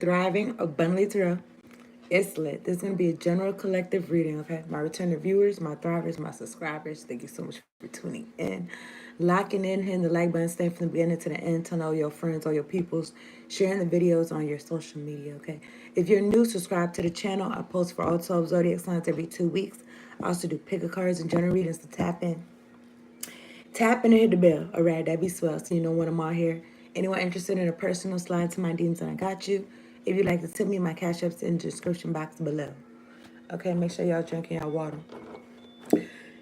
thriving, abundantly through. It's lit. This is going to be a general collective reading, okay? My returning viewers, my thrivers, my subscribers, thank you so much for tuning in. Locking in, hitting the like button, staying from the beginning to the end, telling all your friends, all your peoples, sharing the videos on your social media, okay? If you're new, subscribe to the channel. I post for all 12 zodiac signs every 2 weeks. I also do pick a cards and general readings, to tap in. Tap in and hit the bell. All right, that'd be swell, so you know when I'm out here. Anyone interested in a personal slide to my DMs, and I got you. If you'd like to tip me, my cash app's in the description box below. Okay, make sure y'all drinking y'all water.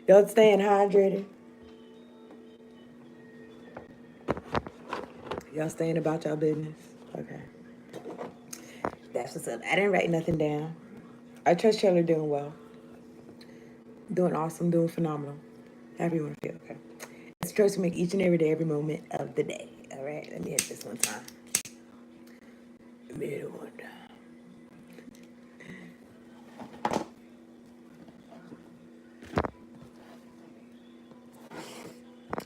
Y'all staying hydrated. Y'all staying about y'all business. Okay. That's what's up. I didn't write nothing down. I trust y'all are doing well. Doing awesome, doing phenomenal. However you want to feel, okay? It's a choice to make each and every day, every moment of the day. All right, let me hit this one time. Let me hit it one time.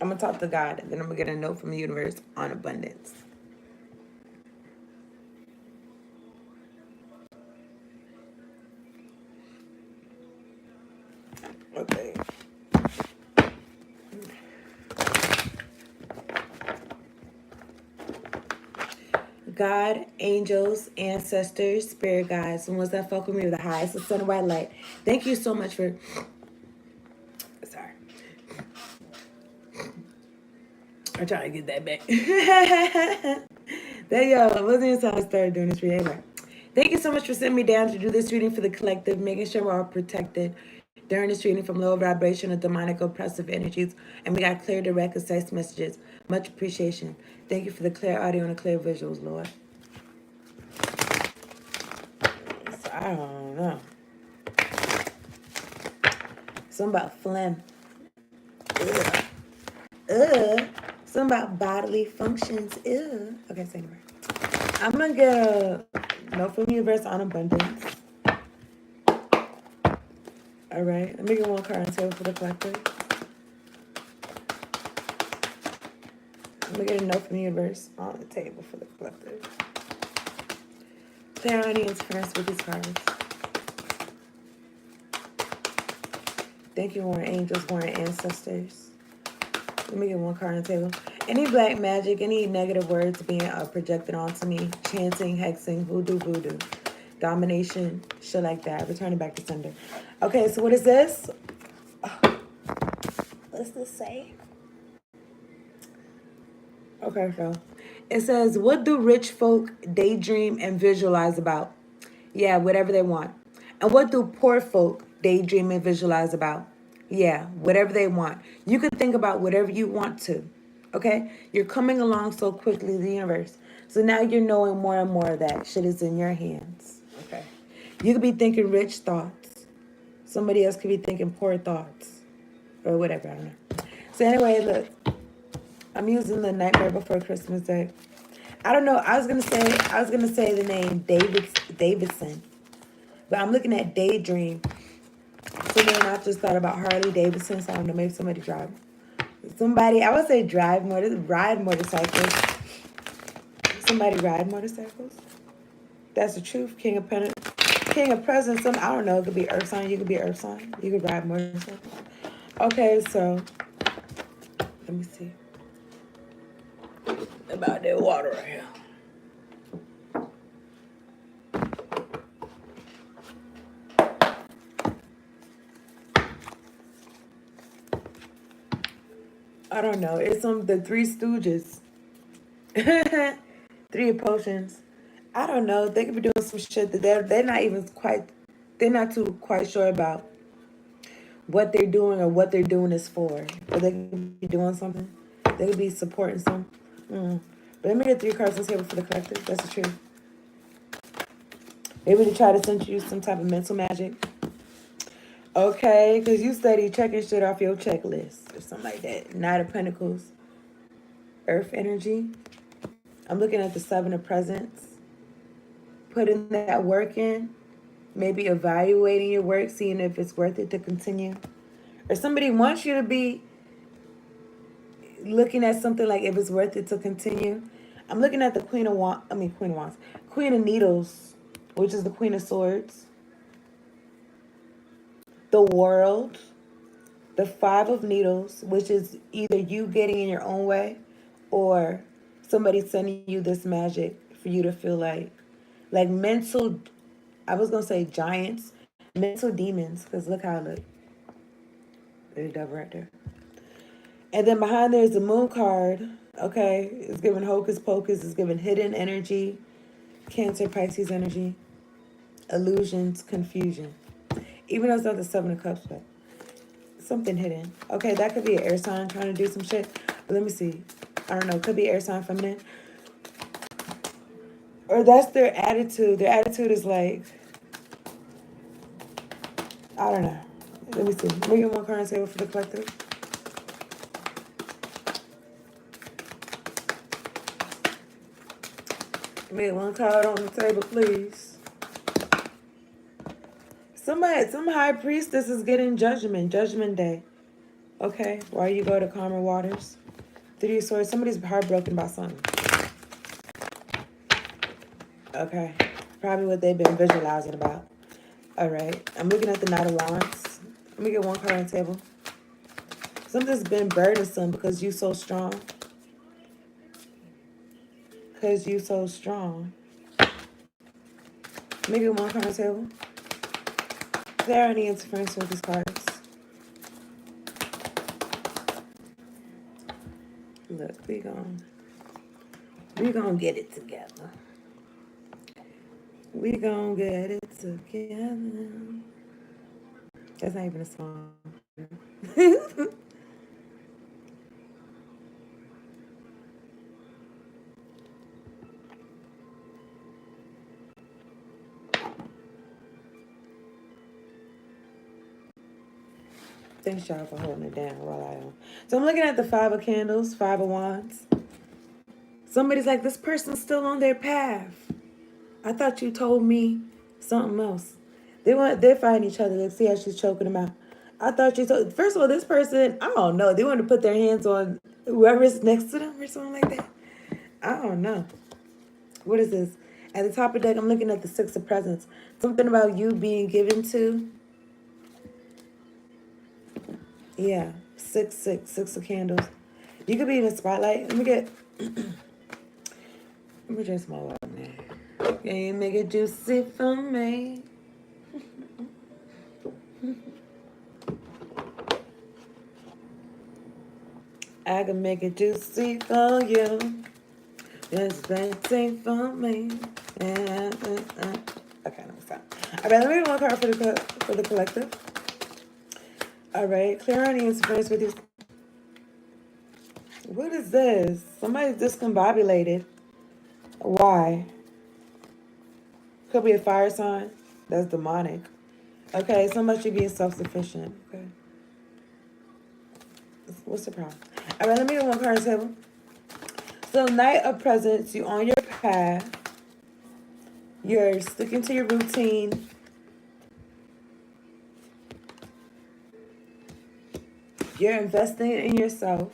I'm going to talk to God, and then I'm going to get a note from the universe on abundance. Okay. God, angels, ancestors, spirit guides, and ones that fuck with me with the highest of sun and white light. Thank you so much for... Sorry. I'm trying to get that back. There you go. It wasn't until I started doing this reading. Anyway, thank you so much for sending me down to do this reading for the collective, making sure we're all protected during this reading from low vibration of demonic oppressive energies. And we got clear, direct, concise messages. Much appreciation. Thank you for the clear audio and the clear visuals, Lord. So, I don't know. Something about phlegm. Something about bodily functions. Ew. Okay, say anyway. I'm going to get a note from the universe on abundance. All right. Let me get one card on the table for the collective. I'm going to get a note from the universe on the table for the collective. Clarity and interference with these cards. Thank you, warring angels, warring ancestors. Let me get one card on the table. Any black magic, any negative words being projected onto me, chanting, hexing, voodoo, domination, shit like that. Return it back to sender. Okay, so what is this? What's this say? Okay, so it says, what do rich folk daydream and visualize about? Yeah, whatever they want. And what do poor folk daydream and visualize about? Yeah, whatever they want. You can think about whatever you want to. Okay? You're coming along so quickly, the universe. So now you're knowing more and more that shit is in your hands. Okay? You could be thinking rich thoughts. Somebody else could be thinking poor thoughts. Or whatever, I don't know. So anyway, look. I'm using the Nightmare Before Christmas deck. I don't know. I was gonna say the name Davidson. But I'm looking at Daydream. So then I just thought about Harley Davidson. So I don't know, maybe somebody drive. I would say ride motorcycles. Somebody ride motorcycles. That's the truth. King of Presents. I don't know. It could be Earth sign. You could be Earth sign. You could ride motorcycles. Okay, so let me see about that water right here. I don't know. It's the Three Stooges. Three Potions. I don't know. They could be doing some shit that they're not even quite. They're not too quite sure about what they're doing or what they're doing is for. But they could be doing something. They could be supporting some. But let me get 3 cards on the table for the collective. That's the truth. Maybe to try to send you some type of mental magic. Okay, because you study checking shit off your checklist or something like that. Knight of Pentacles. Earth energy. I'm looking at the 7 of Presents. Putting that work in. Maybe evaluating your work, seeing if it's worth it to continue. Or somebody wants you to be looking at something like if it's worth it to continue. I'm looking at the Queen of Wands. Queen of Wands. Queen of Needles, which is the Queen of Swords. The World. The Five of Needles, which is either you getting in your own way or somebody sending you this magic for you to feel like mental, I was going to say giants, mental demons, because look how I look. There's a devil right there. And then behind there is the Moon card. Okay, it's giving hocus pocus. It's giving hidden energy, Cancer, Pisces energy, illusions, confusion. Even though it's not the Seven of Cups, but something hidden. Okay, that could be an air sign trying to do some shit. But let me see. I don't know. Could be air sign feminine. Or that's their attitude. Their attitude is like, I don't know. Let me see. Let me get one card and table for the collective. Let me get one card on the table, please. Some high priestess is getting judgment day. Okay, why you go to calmer waters? Three of Swords, somebody's heartbroken by something. Okay, probably what they've been visualizing about. All right, I'm looking at the Knight of Wands. Let me get one card on the table. Something's been burdensome because you so strong. Because you so strong. Let me get one card on the table. Is there any interference with these cards? Look, we gonna get it together. We gonna get it together. That's not even a song. Thanks, y'all, for holding it down while I am. So I'm looking at the Five of Candles, Five of Wands. Somebody's like, this person's still on their path. I thought you told me something else. They're fighting each other. Let's see how she's choking them out. I thought you told. First of all, this person, I don't know. They want to put their hands on whoever's next to them or something like that. I don't know. What is this? At the top of the deck, I'm looking at the Six of Presents. Something about you being given to. Yeah, six of candles. You could be in the spotlight. Let me drink some more water, man. Can you make it juicy for me? I can make it juicy for you. Just waiting for me. Okay, let me stop. All right, let me get one card for the collective. All right, clear any interference with you. What is this? Somebody's discombobulated. Why? Could be a fire sign. That's demonic. Okay, somebody should be self-sufficient. Okay. What's the problem? All right, let me get one card on the table. So, Knight of Presents, you on your path. You're sticking to your routine. You're investing in yourself.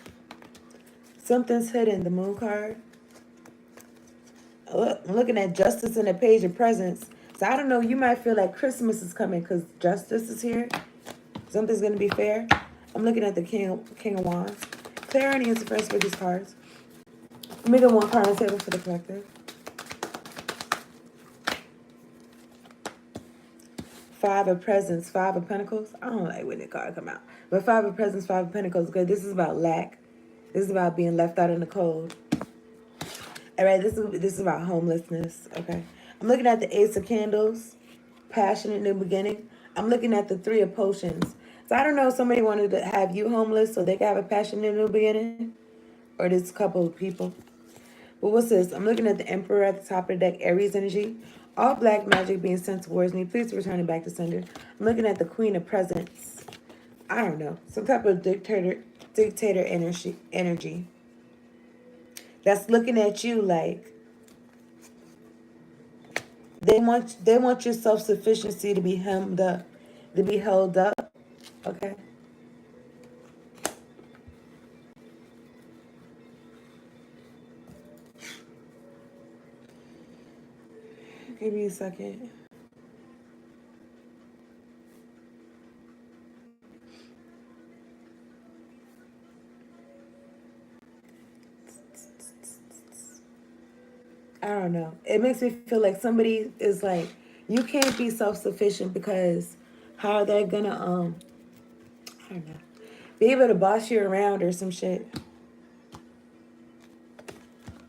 Something's hidden, the Moon card. Look, I'm looking at Justice and the Page of Presents. So I don't know, you might feel like Christmas is coming because Justice is here. Something's going to be fair. I'm looking at the King of Wands. Clear any interference with these cards. Let me get one card on the table for the collective. Five of Presents, Five of Pentacles. I don't like when the card come out. But Five of Presents, Five of Pentacles. Good. This is about lack. This is about being left out in the cold. All right, this is about homelessness. Okay. I'm looking at the Ace of Candles. Passionate new beginning. I'm looking at the Three of Potions. So I don't know if somebody wanted to have you homeless so they can have a passionate new beginning. Or this couple of people. But what's this? I'm looking at the Emperor at the top of the deck. Aries energy. All black magic being sent towards me. Please return it back to sender. I'm looking at the Queen of Presents. I don't know. Some type of dictator energy. That's looking at you like they want your self-sufficiency to be held up. Okay. Give me a second. I don't know. It makes me feel like somebody is like, you can't be self-sufficient because how are they gonna I don't know, be able to boss you around or some shit.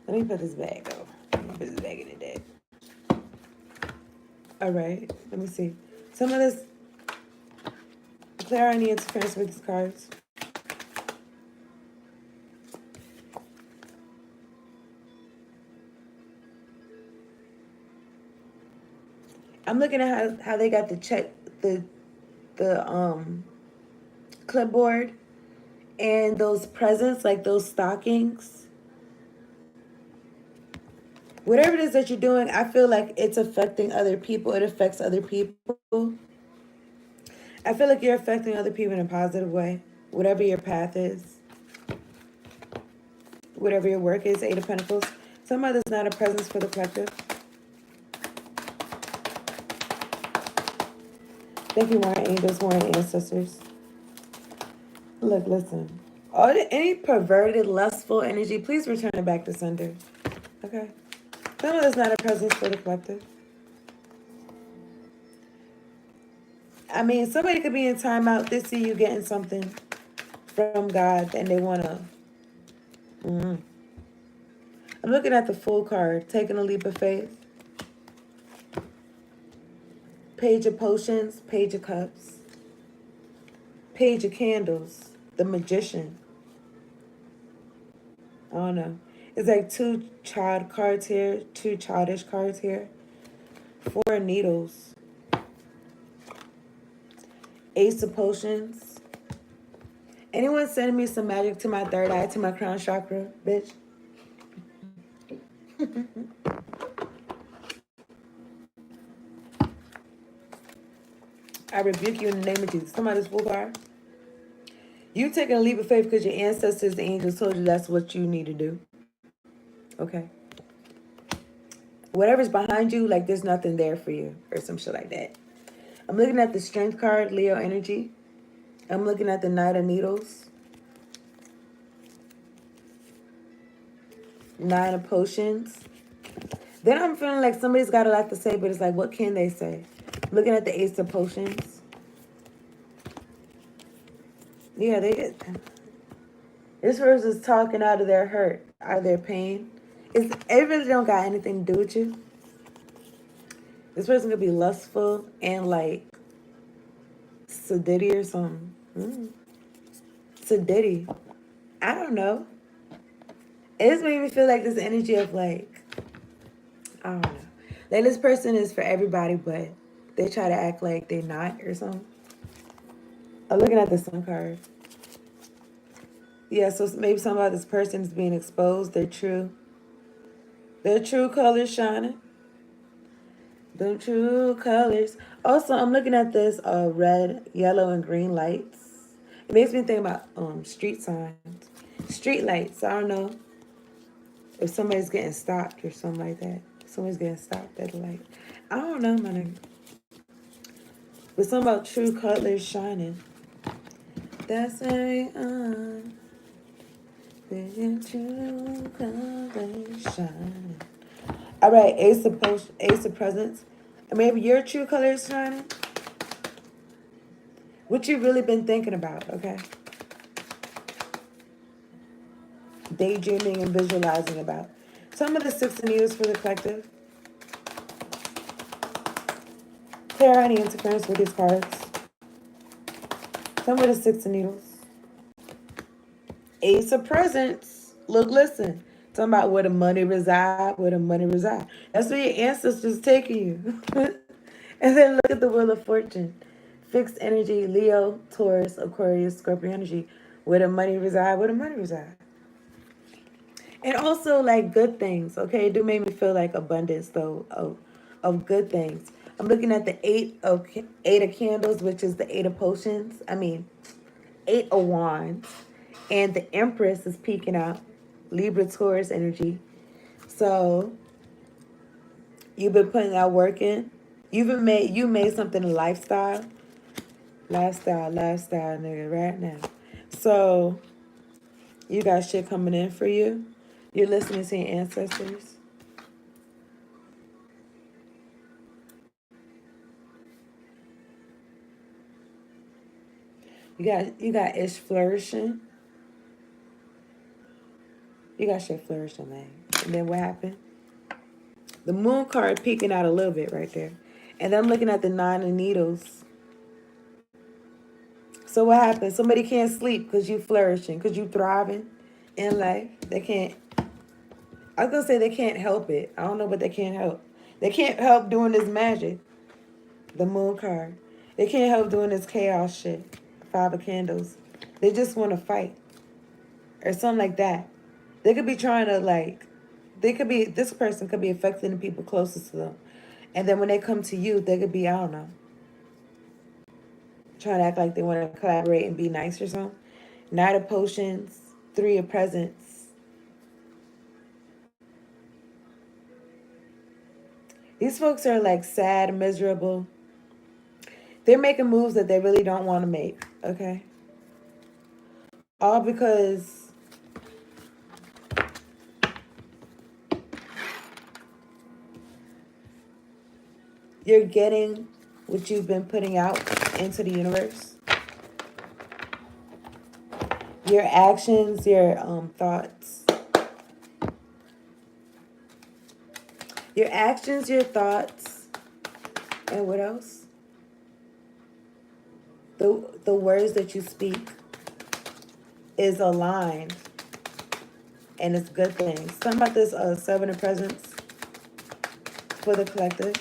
Let me put this bag though. Let me put this bag in the deck. All right. Let me see. Some of this clear any interference with these cards. I'm looking at how they got the clipboard and those presents, like those stockings. Whatever it is that you're doing, I feel like it's affecting other people. It affects other people. I feel like you're affecting other people in a positive way. Whatever your path is, whatever your work is, Eight of Pentacles. Somehow there's not a presence for the collective. Thank you, Warren Angels, Warren Ancestors. Look, listen. Any perverted, lustful energy, please return it back to sender. Okay? Somehow there's not a presence for the collective. I mean, somebody could be in timeout. They see you getting something from God and they want to. I'm looking at the Fool card, taking a leap of faith. Page of Potions, Page of Cups. Page of Candles, the Magician. I don't know. It's like two child cards here, two childish cards here. Four of Needles. Ace of Potions. Anyone sending me some magic to my third eye, to my crown chakra, bitch? I rebuke you in the name of Jesus. Somebody's Fool card. You taking a leap of faith because your ancestors, the angels, told you that's what you need to do. Okay. Whatever's behind you, like there's nothing there for you or some shit like that. I'm looking at the Strength card, Leo energy. I'm looking at the Knight of Needles. Nine of Potions. Then I'm feeling like somebody's got a lot to say, but it's like, what can they say? I'm looking at the Ace of Potions. Yeah, this person's talking out of their hurt, out of their pain. It really don't got anything to do with you. This person could be lustful and like sedity or something. Sedity. I don't know. It just made me feel like this energy of like, I don't know. Like this person is for everybody, but they try to act like they're not or something. I'm looking at the Sun card. Yeah, so maybe something about this person is being exposed. Their true colors shining. The true colors. Also, I'm looking at this red, yellow, and green lights. It makes me think about street signs. Street lights. I don't know if somebody's getting stopped or something like that. Somebody's getting stopped at the light. I don't know, my nigga. But something about true colors shining. That's a true colors shining. All right, Ace of Presents. And maybe your true colors shining. What you really been thinking about, okay? Daydreaming and visualizing about. Some of the Six of Needles for the collective. Clear any interference with these cards. Some of the Six of Needles. Ace of Presents. Look, listen. Talking about where the money reside, where the money reside. That's where your ancestors taking you. And then look at the Wheel of Fortune. Fixed energy, Leo, Taurus, Aquarius, Scorpio energy. Where the money reside, where the money reside. And also like good things, okay? It do make me feel like abundance though of good things. I'm looking at the eight of candles, which is the Eight of Potions. I mean, Eight of Wands. And the Empress is peeking out. Libra, Taurus energy. So, You've been putting that work in. You made something a lifestyle. Lifestyle, nigga, right now. So you got shit coming in for you. You're listening to your ancestors. You got ish flourishing. You got shit flourishing, man. And then what happened? The moon card peeking out a little bit right there. And then I'm looking at the 9 of needles. So what happens? Somebody can't sleep because you flourishing, because you thriving in life. They can't. I was gonna say they can't help it. I don't know, but they can't help. They can't help doing this magic. The moon card. They can't help doing this chaos shit. 5 of candles. They just want to fight. Or something like that. They could be trying to this person could be affecting the people closest to them. And then when they come to you, they could be, I don't know, trying to act like they want to collaborate and be nice or something. 9 of potions, 3 of presents. These folks are like sad, miserable. They're making moves that they really don't want to make, okay? All because you're getting what you've been putting out into the universe. Your actions, your thoughts. Your actions, your thoughts, and what else? The words that you speak is aligned, and it's good things. Something about this 7 of presents for the collective.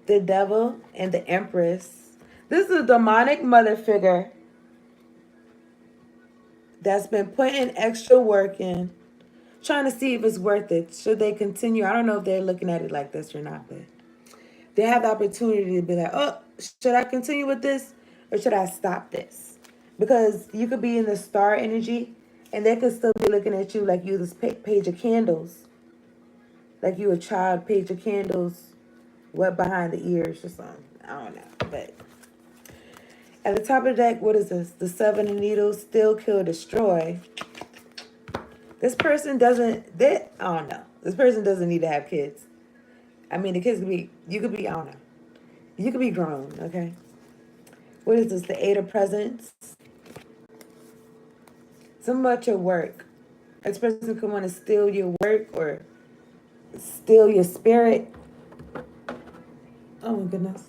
The devil and the empress. This is a demonic mother figure that's been putting extra work in, trying to see if it's worth it. Should they continue? I don't know if they're looking at it like this or not, but they have the opportunity to be like, oh, should I continue with this or should I stop this? Because you could be in the star energy and they could still be looking at you like you this page of candles. Like you a child, page of candles, wet behind the ears or something. I don't know. But at the top of the deck, what is this? The 7 of needles, still, kill, destroy. This person doesn't, I don't know. This person doesn't need to have kids. I mean, the kids could be, you could be, I don't know. You could be grown, okay? What is this? The 8 of presents. Something about your work. This person could want to steal your work or steal your spirit. Oh my goodness.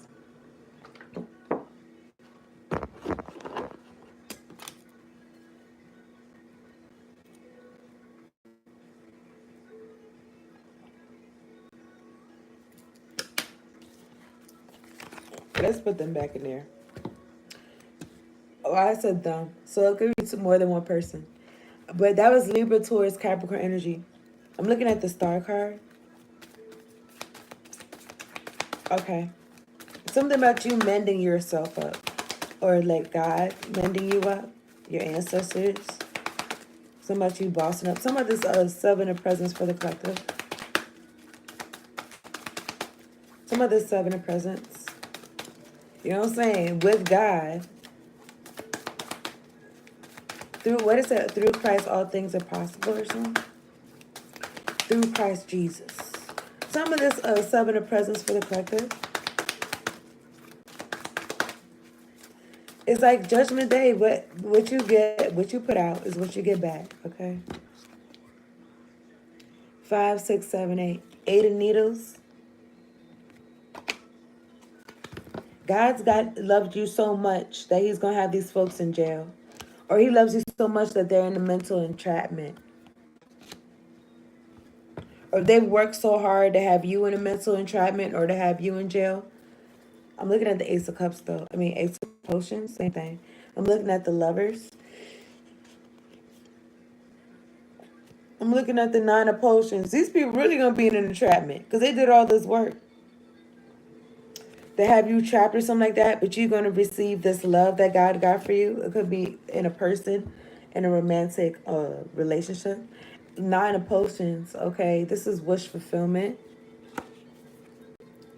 Let's put them back in there. Oh, I said them. So it could be more than one person. But that was Libra, Taurus, Capricorn energy. I'm looking at the star card. Okay. Something about you mending yourself up. Or like God mending you up. Your ancestors. Something about you bossing up. Some of this 7 of presents for the collective. Some of this 7 of presents. You know what I'm saying? With God. Through, what is that? Through Christ all things are possible or something? Through Christ Jesus. Some of this 7 of presents for the collective. It's like Judgment Day. What you get, what you put out is what you get back, okay? 5, 6, 7, 8. 8 of needles. God's loved you so much that he's going to have these folks in jail. Or he loves you so much that they're in a mental entrapment. Or they've worked so hard to have you in a mental entrapment or to have you in jail. I'm looking at the Ace of Cups, though. I mean, Ace of Potions, same thing. I'm looking at the Lovers. I'm looking at the 9 of Potions. These people really going to be in an entrapment because they did all this work. They have you trapped or something like that, but you're going to receive this love that God got for you. It could be in a person, in a romantic relationship. Nine of Potions. Okay, this is wish fulfillment.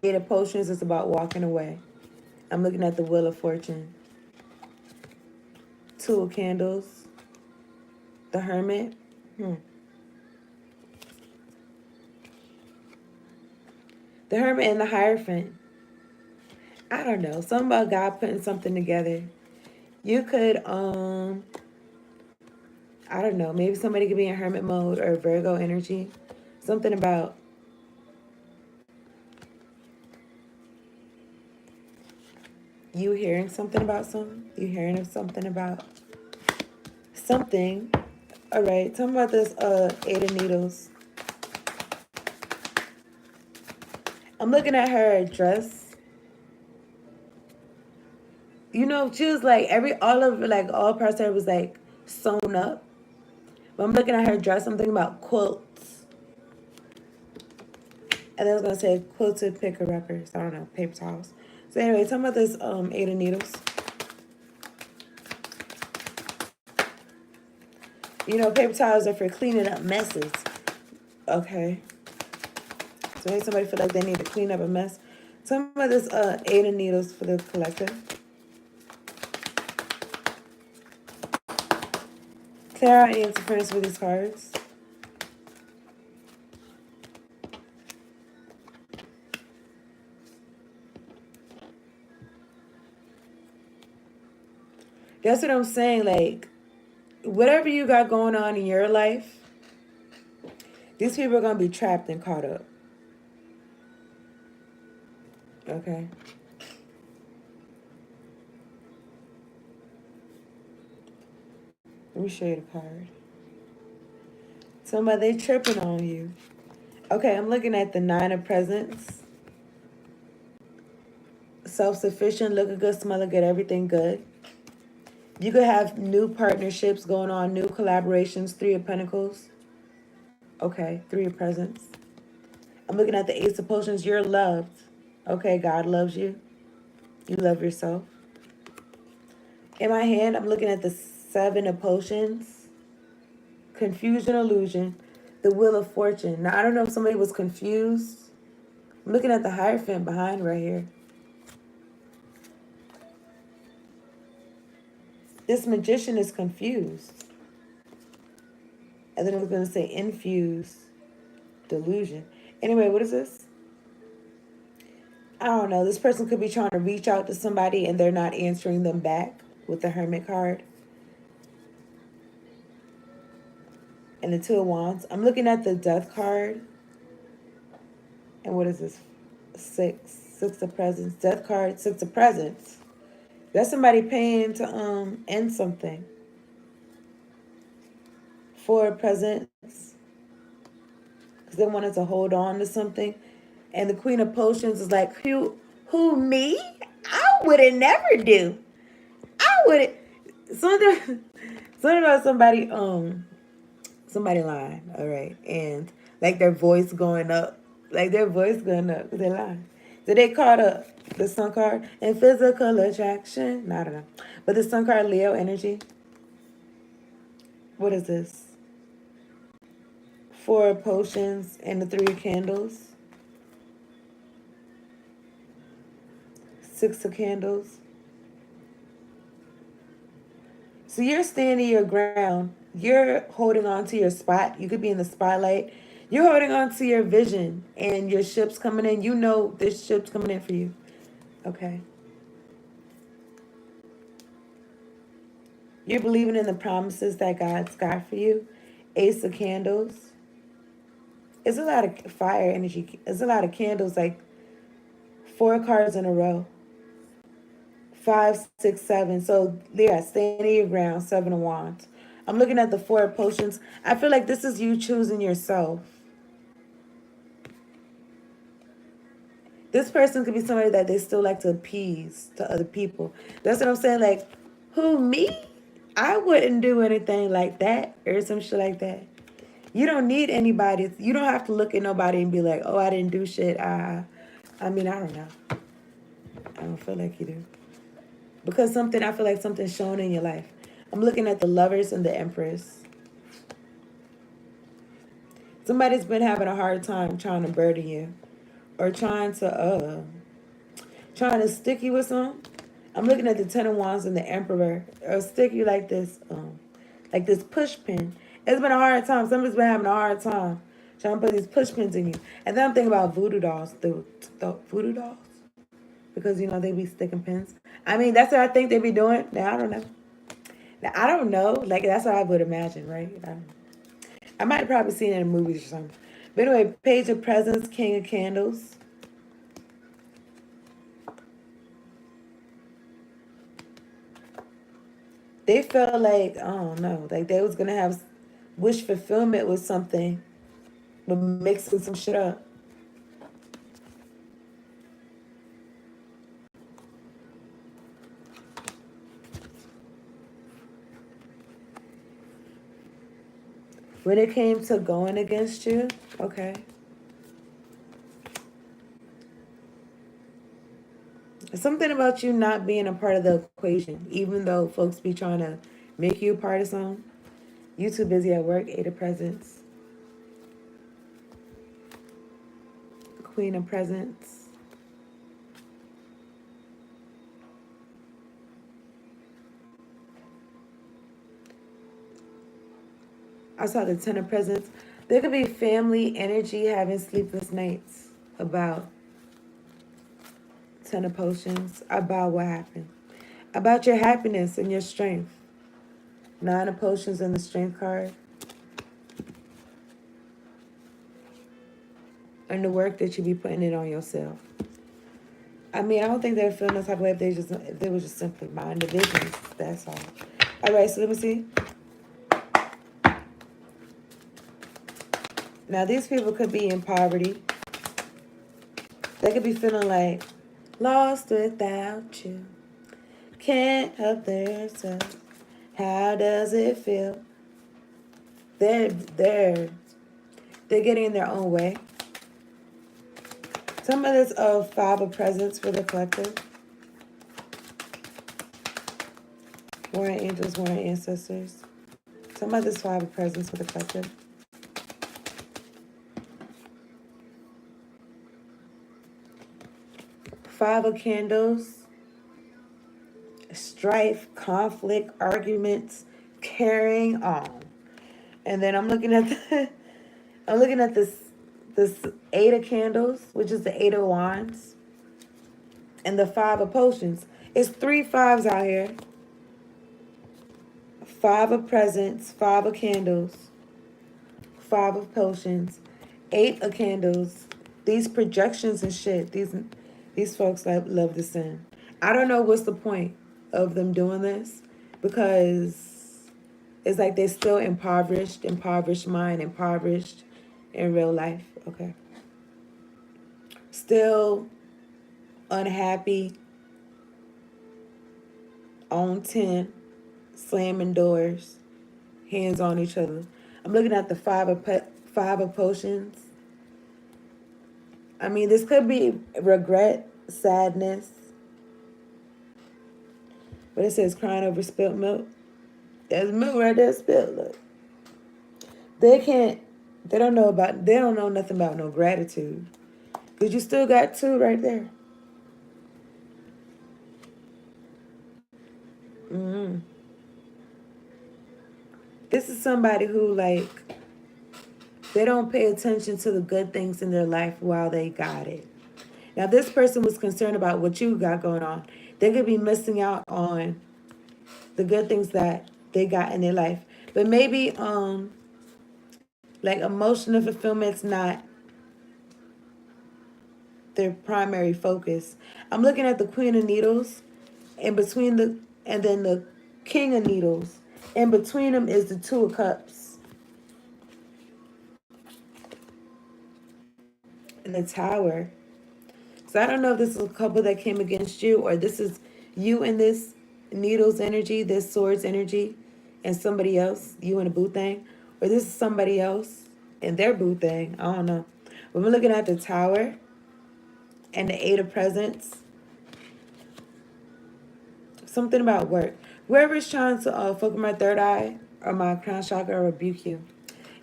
Eight of Potions is about walking away. I'm looking at the Wheel of Fortune. Two of Candles. The Hermit. The Hermit and the Hierophant. I don't know. Something about God putting something together. You could, I don't know. Maybe somebody could be in hermit mode or Virgo energy. Something about you hearing something about something. You hearing of something about something. All right. Tell me about this Eight of Needles. I'm looking at her dress. You know, she was like all parts of her was like sewn up. But I'm looking at her dress. I'm thinking about quilts. And then I was gonna say quilted picker wrappers. I don't know, paper towels. So anyway, tell me about this Eight of Needles. You know, paper towels are for cleaning up messes. Okay. So maybe somebody feel like they need to clean up a mess. Tell me about this Eight of Needles for the collective. Clear out any interference with these cards. That's what I'm saying. Like, whatever you got going on in your life, these people are going to be trapped and caught up. Okay. Let me show you the card. Somebody, they tripping on you. Okay, I'm looking at the Nine of Presents. Self-sufficient, looking good, smelling good, everything good. You could have new partnerships going on, new collaborations. Three of Pentacles. Okay, Three of Presents. I'm looking at the Ace of Potions. You're loved. Okay, God loves you. You love yourself. In my hand, I'm looking at the Seven of Potions. Confusion, illusion. The Wheel of Fortune. Now, I don't know if somebody was confused. I'm looking at the Hierophant behind right here. This magician is confused. And then I was going to say infused. Delusion. Anyway, what is this? I don't know. This person could be trying to reach out to somebody and they're not answering them back with the Hermit card. And the Two of Wands. I'm looking at the Death card. And what is this? Six of Presents. Death card, Six of Presents. That's somebody paying to end something. Four of Presents. Because they wanted to hold on to something. And the Queen of Potions is like, who me? I would have never do. I would something about somebody lying, all right, and like their voice going up, they're lying. So they caught up the Sun card and physical attraction. No, I don't know, but the Sun card, Leo energy. What is this? Four of Potions and the Three of Candles. Six of Candles. So you're standing your ground. You're holding on to your spot. You could be in the spotlight. You're holding on to your vision and your ship's coming in. You know this ship's coming in for you. Okay. You're believing in the promises that God's got for you. Ace of Candles. It's a lot of fire energy. It's a lot of candles, like 4 cards in a row. 5, 6, 7. So, yeah, standing your ground, 7 of Wands. I'm looking at the Four of Potions. I feel like this is you choosing yourself. This person could be somebody that they still like to appease to other people. That's what I'm saying. Like, who, me? I wouldn't do anything like that or some shit like that. You don't need anybody. You don't have to look at nobody and be like, oh, I didn't do shit. I mean, I don't know. I don't feel like you do. Because I feel like something's shown in your life. I'm looking at the Lovers and the Empress. Somebody's been having a hard time trying to burden you, or trying to stick you with something. I'm looking at the Ten of Wands and the Emperor, or stick you like this push pin. It's been a hard time. Somebody's been having a hard time trying to put these push pins in you. And then I'm thinking about voodoo dolls, the voodoo dolls, because they be sticking pins. I mean, that's what I think they be doing. Now I don't know. Now I don't know. Like that's what I would imagine, right? I might have probably seen it in movies or something. But anyway, Page of Presents, King of Candles. They felt like, I don't know, like they was gonna have wish fulfillment with something, but mixing some shit up. When it came to going against you, okay. Something about you not being a part of the equation, even though folks be trying to make you a part of something. You too busy at work, Eight of Presents. Queen of Presents. I saw the Ten of Presents. There could be family energy having sleepless nights about Ten of Potions, about what happened. About your happiness and your strength. Nine of Potions and the Strength card. And the work that you be putting in on yourself. I mean, I don't think they're feeling this type of way if they were just simply mind divisions. That's all. All right, so let me see. Now, these people could be in poverty. They could be feeling like lost without you. Can't help themselves. How does it feel? They're getting in their own way. Some of this Five of Presents for the collective. Warring Angels, Warring Ancestors. Some of this Five of Presents for the collective. Five of Candles. Strife, conflict, arguments, carrying on. And then I'm looking at this Eight of Candles, which is the Eight of Wands, and the Five of Potions. It's 3 fives out here. Five of Presents, Five of Candles, Five of Potions, Eight of Candles. These projections and shit. These folks love to sin. I don't know what's the point of them doing this, because it's like they're still impoverished mind, impoverished in real life. Okay. Still unhappy, on 10, slamming doors, hands on each other. I'm looking at the Five of Potions. I mean, this could be regret, sadness. But it says crying over spilt milk. There's milk right there spilled. Look. They don't know nothing about no gratitude. Because you still got 2 right there. Mm-hmm. This is somebody who, they don't pay attention to the good things in their life while they got it. Now, this person was concerned about what you got going on. They could be missing out on the good things that they got in their life. But maybe, emotional fulfillment's not their primary focus. I'm looking at the Queen of Needles, and then the King of Needles. In between them is the Two of Cups. And the Tower. So I don't know if this is a couple that came against you, or this is you in this Needles energy, this Swords energy, and somebody else, you in a boo thing. Or this is somebody else in their boo thing. I don't know. But we're looking at the Tower and the Eight of Presents. Something about work. Whoever is trying to fuck with my third eye or my crown chakra or rebuke you.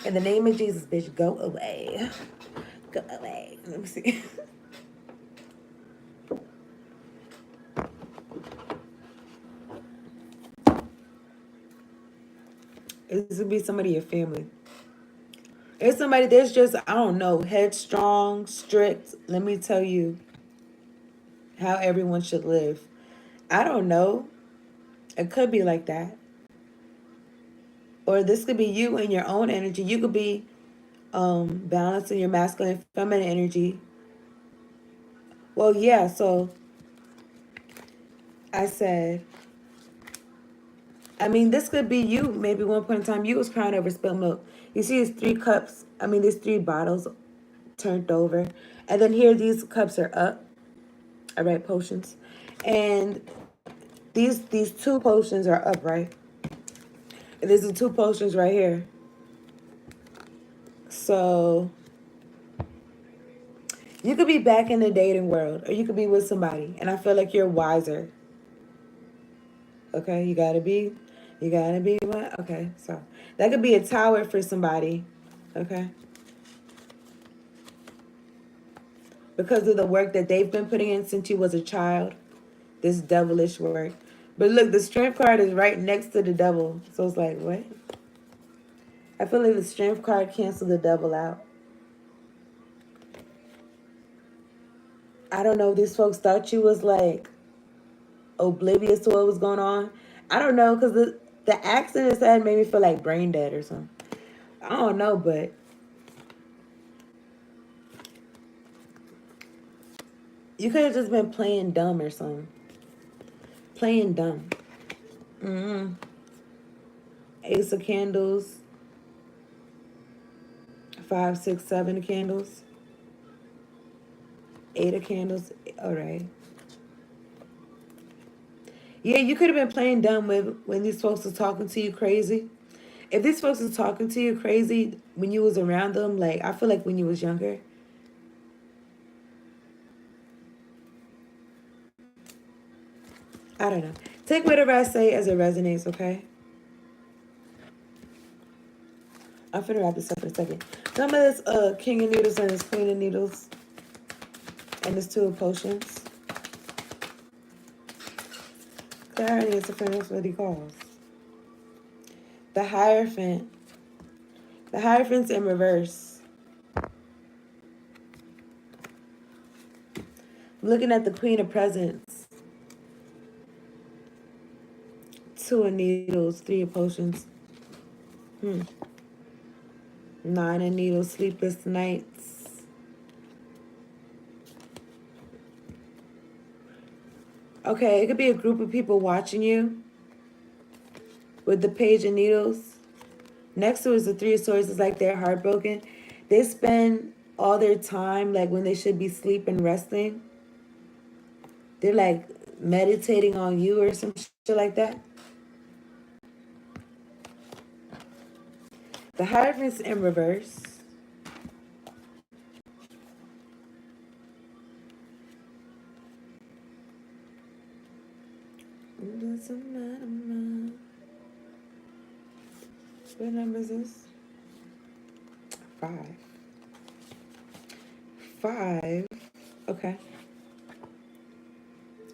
In the name of Jesus, bitch, go away. Go away. Let me see. This would be somebody in your family. It's somebody that's just, I don't know, headstrong, strict. Let me tell you how everyone should live. I don't know. It could be like that. Or this could be you and your own energy. You could be balancing your masculine and feminine energy. Well, yeah, so I said, I mean, this could be you. Maybe one point in time you was crying over spilled milk. You see these 3 cups, I mean, these 3 bottles turned over. And then here, these cups are up. All right, potions. And these 2 potions are up, right? And there's the 2 potions right here. So you could be back in the dating world, or you could be with somebody, and I feel like you're wiser. Okay, you gotta be what? Okay, so that could be a tower for somebody. Okay, because of the work that they've been putting in since you was a child, this devilish work. But look, the strength card is right next to the devil, so it's like, what? I feel like the strength card canceled the devil out. I don't know if these folks thought you was like oblivious to what was going on. I don't know, because the accident it said made me feel like brain dead or something. I don't know, but you could have just been playing dumb or something. Playing dumb. Ace of candles. 5, 6, 7 candles. 8 of candles. All right. Yeah, you could have been playing dumb with when these folks are talking to you crazy. If these folks are talking to you crazy when you was around them, like I feel like when you was younger. I don't know. Take whatever I say as it resonates, okay? I'm finna wrap this up in a second. Some of this King of Needles and this Queen of Needles and this 2 of Potions. Clarity is what he calls. The Hierophant. The Hierophant's in reverse. I'm looking at the Queen of Presents. 2 of Needles, 3 of Potions. 9 of Needles, sleepless nights. Okay, it could be a group of people watching you with the Page of Needles. Next to is the 3 of Swords. It's like they're heartbroken. They spend all their time, like when they should be sleeping, resting. They're like meditating on you or some shit like that. The Hierophant's in reverse. What number is this? 5. 5. Okay.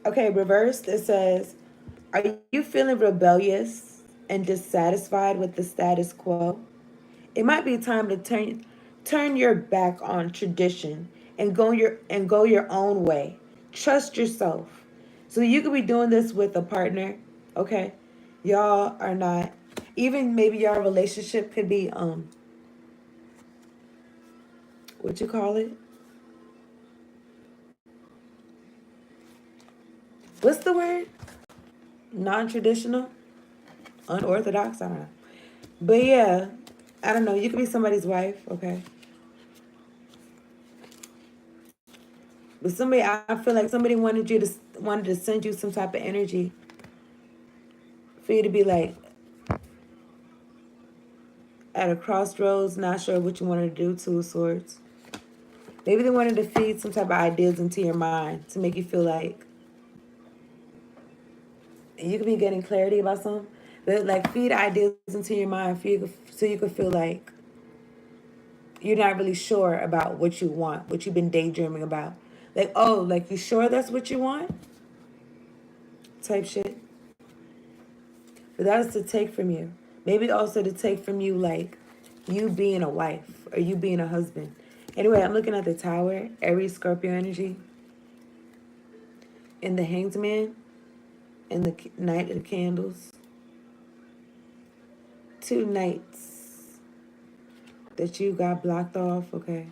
Okay, reversed, it says, are you feeling rebellious and dissatisfied with the status quo? It might be time to turn your back on tradition and go your own way. Trust yourself. So you could be doing this with a partner, okay? Y'all are not, even maybe your relationship could be what you call it? What's the word? Non-traditional? Unorthodox? I don't know. But yeah, I don't know. You could be somebody's wife, okay? But somebody, I feel like somebody wanted to send you some type of energy for you to be like at a crossroads, not sure what you wanted to do, 2 of Swords. Maybe they wanted to feed some type of ideas into your mind to make you feel like you could be getting clarity about something. But like feed ideas into your mind so you could feel like you're not really sure about what you want, what you've been daydreaming about. Like, oh, like, you sure that's what you want? Type shit. But that is to take from you. Maybe also to take from you, like, you being a wife or you being a husband. Anyway, I'm looking at the Tower, Aries, Scorpio energy, and the Hanged Man, and the Knight of Candles. Two knights that you got blocked off, okay?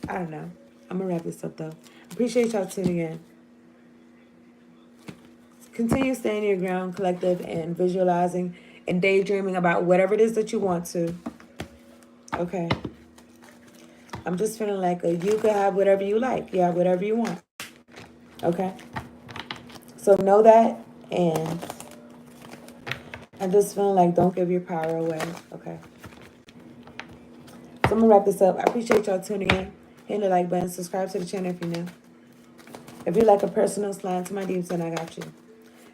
I don't know. I'm going to wrap this up, though. Appreciate y'all tuning in. Continue staying your ground, collective, and visualizing and daydreaming about whatever it is that you want to. Okay. I'm just feeling like you could have whatever you like. You have whatever you want. Okay. So know that, and I'm just feeling like don't give your power away. Okay. So I'm going to wrap this up. I appreciate y'all tuning in. Hit the like button. Subscribe to the channel if you're new. If you like a personal slide to my DMs, then I got you.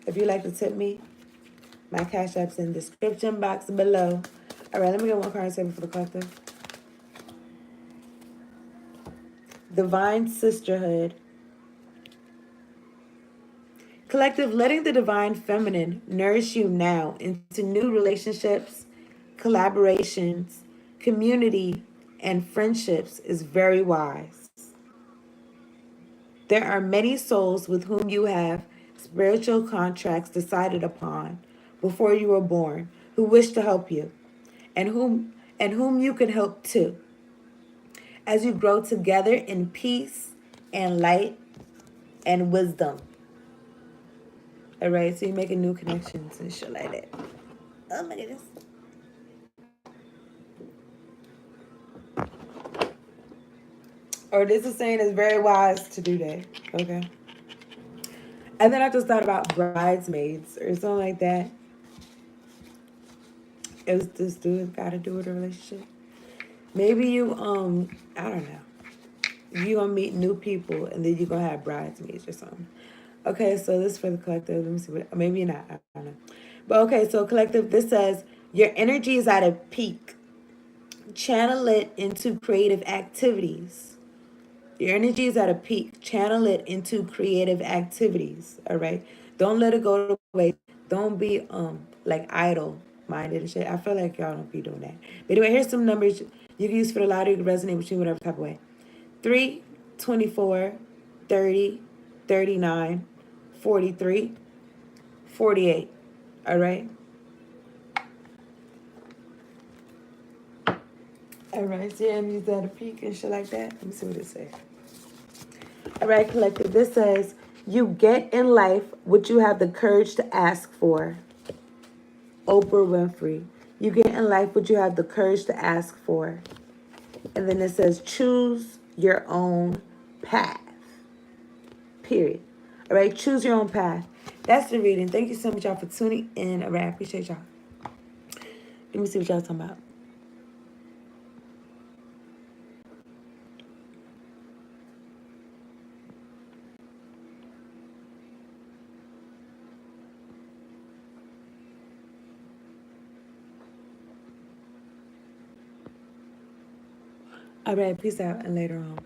If you like to tip me, my Cash App's in the description box below. All right, let me get one card table for the collective. Divine Sisterhood. Collective, letting the divine feminine nourish you now into new relationships, collaborations, community, and friendships is very wise. There are many souls with whom you have spiritual contracts decided upon before you were born who wish to help you and whom you can help too as you grow together in peace and light and wisdom. All right, so you're making new connections and shit like that. Oh my goodness. Or this is saying it's very wise to do that. Okay. And then I just thought about bridesmaids or something like that. It was this dude got to do with a relationship. Maybe you I don't know. You gonna meet new people and then you gonna have bridesmaids or something. Okay, so this is for the collective. Let me see what, maybe not. I don't know. But okay, so collective, this says your energy is at a peak. Channel it into creative activities. Your energy is at a peak. Channel it into creative activities. All right. Don't let it go to waste. Don't be like idle minded and shit. I feel like y'all don't be doing that. But anyway, here's some numbers you can use for the lottery to resonate with you whatever type of way. 3, 24, 30, 39, 43, 48. All right. All right. So yeah, use that a peak and shit like that. Let me see what it says. All right, collective. This says, you get in life what you have the courage to ask for. Oprah Winfrey. You get in life what you have the courage to ask for. And then it says, choose your own path. Period. All right, choose your own path. That's the reading. Thank you so much, y'all, for tuning in. All right, I appreciate y'all. Let me see what y'all talking about. All right, peace out and later on.